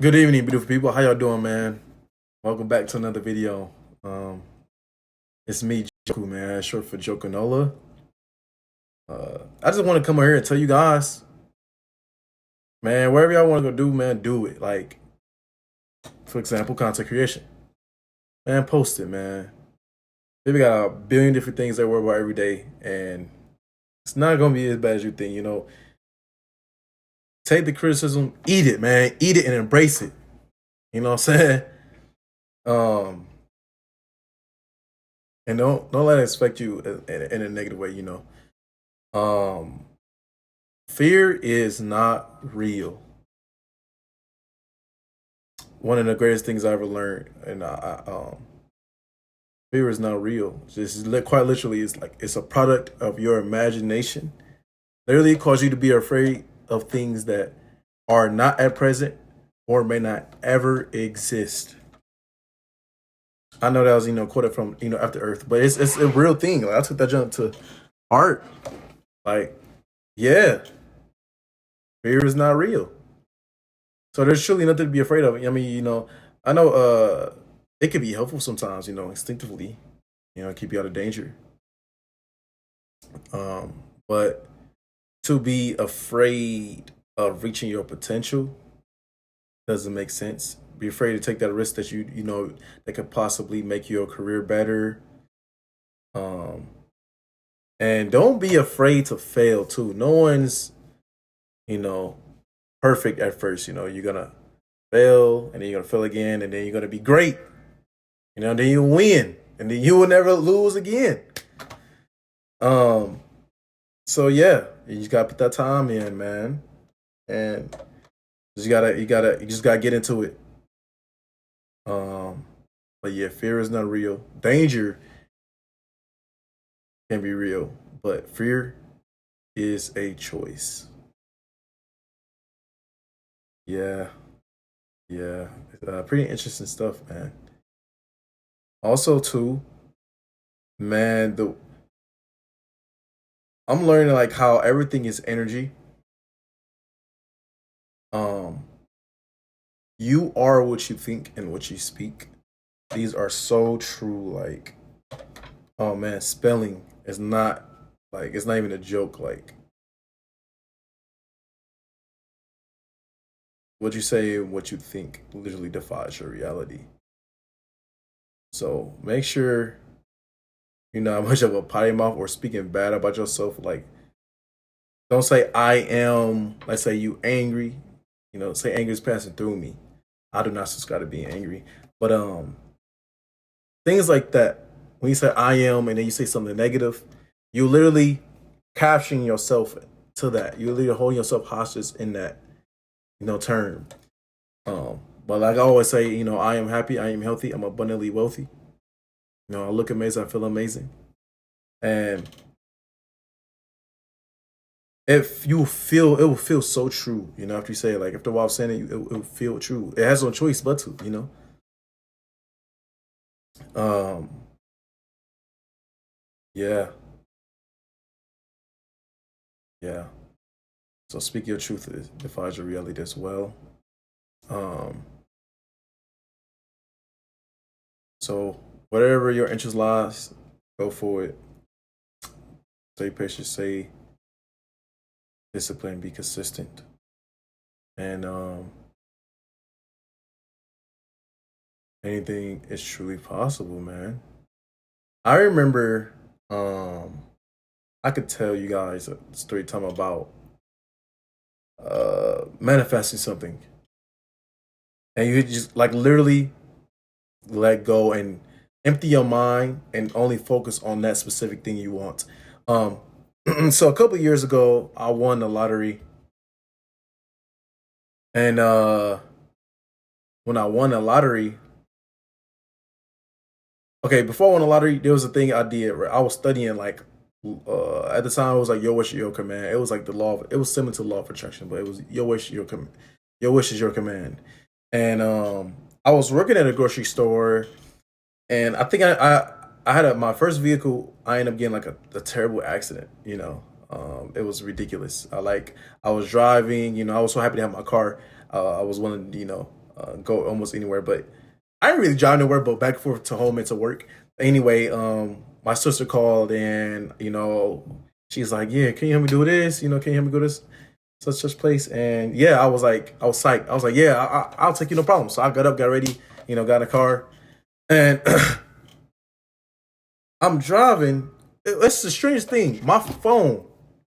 Good evening, beautiful people. How y'all doing, man? Welcome back to another video. It's me, Joku, man, short for Jokanola. I just want to come over here and tell you guys, man, wherever y'all want to go do, man, do it. Like, for example, content creation. Man, post it, man. Maybe got a billion different things they worry about every day, and it's not gonna be as bad as you think. Take the criticism, eat it, man, eat it and embrace it. You know what I'm saying? Um, and don't let it affect you in a negative way. Um, Fear is not real. One of the greatest things I ever learned, and fear is not real. Quite literally, it's a product of your imagination. Literally, it causes you to be afraid of things that are not at present or may not ever exist. I know that was quoted from After Earth, but it's a real thing. Like I took that jump to art. Like, yeah, fear is not real. So there's truly nothing to be afraid of. I mean, I know it could be helpful sometimes, instinctively, keep you out of danger. But to be afraid of reaching your potential doesn't make sense. Be afraid to take that risk that that could possibly make your career better. And don't be afraid to fail too. No one's, perfect at first. You're gonna fail, and then you're gonna fail again, and then you're gonna be great. Then you win, and then you will never lose again. So yeah, you just gotta put that time in, man, and you just gotta get into it. But yeah, fear is not real. Danger can be real, but fear is a choice. Yeah, yeah, pretty interesting stuff, man. Also, too, man, I'm learning like how everything is energy. Um, you are what you think and what you speak. These are so true. Like, oh man, spelling is not it's not even a joke. Like, what you say and what you think literally defies your reality. So make sure you're not much of a potty mouth or speaking bad about yourself. Like, don't say I am. Let's say you angry. Say anger is passing through me. I do not subscribe to being angry. But things like that. When you say I am and then you say something negative, you literally capturing yourself to that. You're literally holding yourself hostage in that, term. But like I always say, I am happy, I am healthy, I'm abundantly wealthy. I look amazing, I feel amazing. And if you feel, it will feel so true, after you say it. Like after a while saying it, it will feel true. It has no choice but to. Um, yeah, yeah. So speak your truth, it defies your reality as well. Um, so whatever your interest lies, go for it. Stay patient, stay disciplined, be consistent. And anything is truly possible, man. I remember I could tell you guys a story time about manifesting something. And you just like literally let go and empty your mind and only focus on that specific thing you want. Um so a couple years ago I won the lottery, and when I won the lottery, okay, before I won the lottery, there was a thing I did. Right? I was studying like at the time it was like your wish your command. It was like the law. It was similar to the law of attraction, but it was your wish your your wish is your command. And I was working at a grocery store, and I think I had my first vehicle. I ended up getting like a terrible accident. It was ridiculous. I was driving. I was so happy to have my car. I was willing to go almost anywhere. But I didn't really drive nowhere, but back and forth to home and to work. Anyway, my sister called and she's like, "Yeah, can you help me do this? Can you help me go to this such place?" And yeah, I was psyched. I was like, "Yeah, I'll take you, no problem." So I got up, got ready, got in the car, and I'm driving. It's the strangest thing. My phone,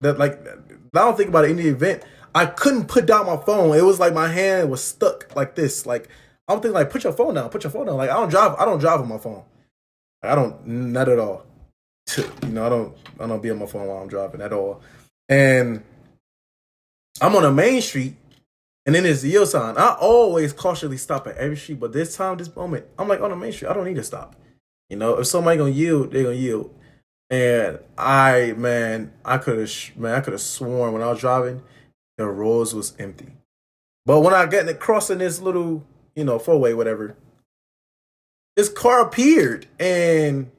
that like, I don't think about it in the event. I couldn't put down my phone. It was like my hand was stuck like this. Like I'm thinking, like, put your phone down, put your phone down. Like I don't drive on my phone. I don't, not at all. I don't be on my phone while I'm driving at all. And I'm on a main street, and then there's the yield sign. I always cautiously stop at every street, but this time, this moment, I'm like on the main street. I don't need to stop. If somebody gonna yield, they're gonna yield. And I could have sworn when I was driving, the roads was empty. But when I get crossing this little, four way, whatever, this car appeared, and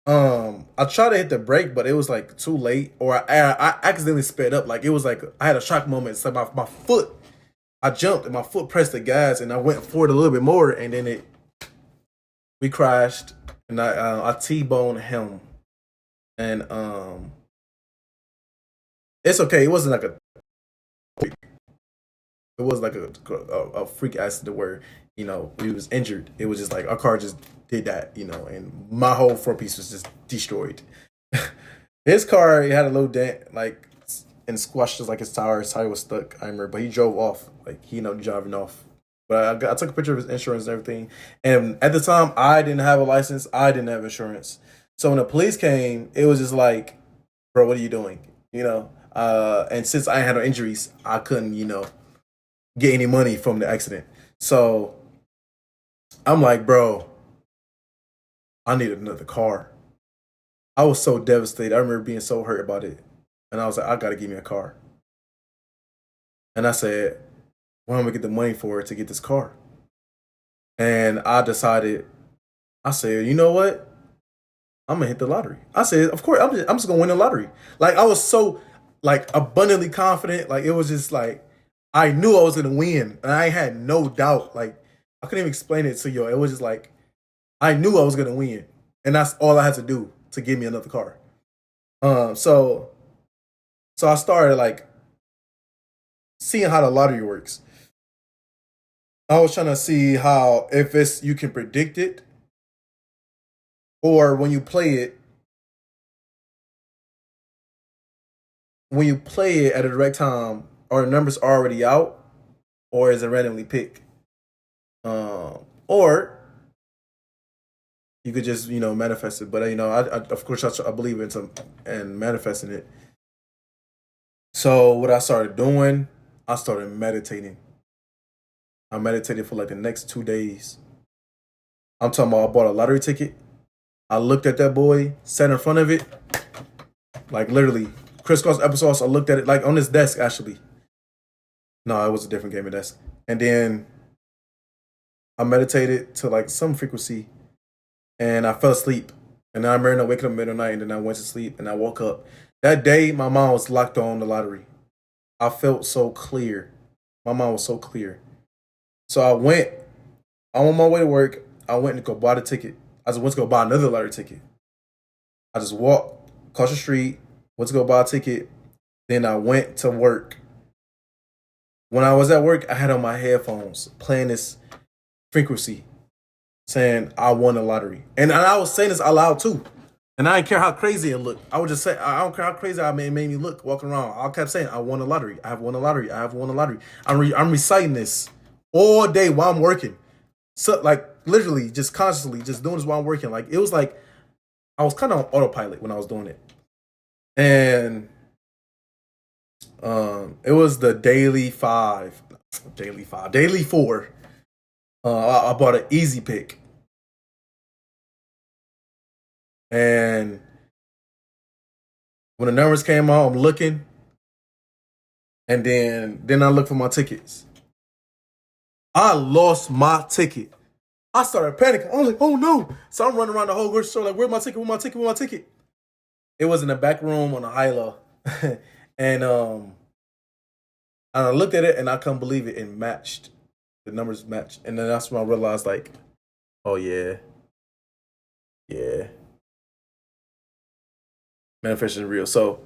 I tried to hit the brake, but it was like too late, or I accidentally sped up. Like it was like I had a shock moment. It's like my foot, I jumped and my foot pressed the gas, and I went forward a little bit more, and then we crashed, and I T-boned him, and it's okay. It wasn't like it was like a freak accident where we was injured. It was just like our car just did that, and my whole front piece was just destroyed. His car, he had a little dent, like, and squashed just like his tire. His tire was stuck. I remember, but he drove off, like he ended up driving off. But I took a picture of his insurance and everything. And at the time, I didn't have a license. I didn't have insurance. So when the police came, it was just like, bro, what are you doing? And since I had no injuries, I couldn't, get any money from the accident. So I'm like, bro, I need another car. I was so devastated. I remember being so hurt about it. And I was like, I gotta give me a car. And I said, where am I gonna get the money for it to get this car? And I decided, I said, you know what? I'm gonna hit the lottery. I said, of course, I'm just gonna win the lottery. Like I was so like abundantly confident. Like it was just like I knew I was gonna win, and I had no doubt. Like I couldn't even explain it to you. It was just like I knew I was gonna win, and that's all I had to do to give me another car. So I started like seeing how the lottery works. I was trying to see how if it's you can predict it, or when you play it at a direct time, are the numbers already out, or is it randomly picked? Or you could just manifest it. But I of course I believe in manifesting it. So what I started doing, I started meditating. I meditated for like the next 2 days. I'm talking about I bought a lottery ticket. I looked at that boy, sat in front of it, like literally crisscross applesauce. I looked at it like on his desk actually. No, it was a different gaming desk. And then I meditated to like some frequency, and I fell asleep. And then I remember waking up in the middle of the night, and then I went to sleep, and I woke up. That day, my mind was locked on the lottery. I felt so clear. My mind was so clear. So I'm on my way to work. I went to go buy the ticket. I just went to go buy another lottery ticket. I just walked across the street, went to go buy a ticket. Then I went to work. When I was at work, I had on my headphones playing this frequency saying I won the lottery. And I was saying this out loud too. And I didn't care how crazy it looked. I would just say, I don't care how crazy it made me look walking around. I kept saying, I won the lottery. I have won the lottery. I have won the lottery. I'm reciting this all day while I'm working. So like literally just constantly just doing this while I'm working. Like it was like I was kind of on autopilot when I was doing it. And it was the daily four. I bought an easy pick. And when the numbers came out, I'm looking. And then I look for my tickets. I lost my ticket. I started panicking. I was like, oh no. So I'm running around the whole grocery store like, where's my ticket? Where's my ticket? Where's my ticket? It was in the back room on the high low. And And I looked at it and I couldn't believe it. It matched. The numbers matched. And then that's when I realized, like, oh yeah, yeah, manifestation is real. So,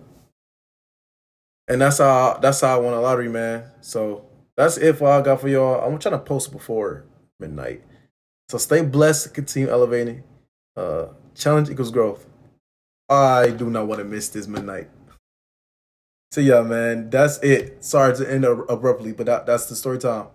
and that's how I won a lottery, man. So that's it for all I got for y'all. I'm trying to post before midnight. So stay blessed, continue elevating. Challenge equals growth. I do not want to miss this midnight. So yeah, man, that's it. Sorry to end abruptly, but that's the story time.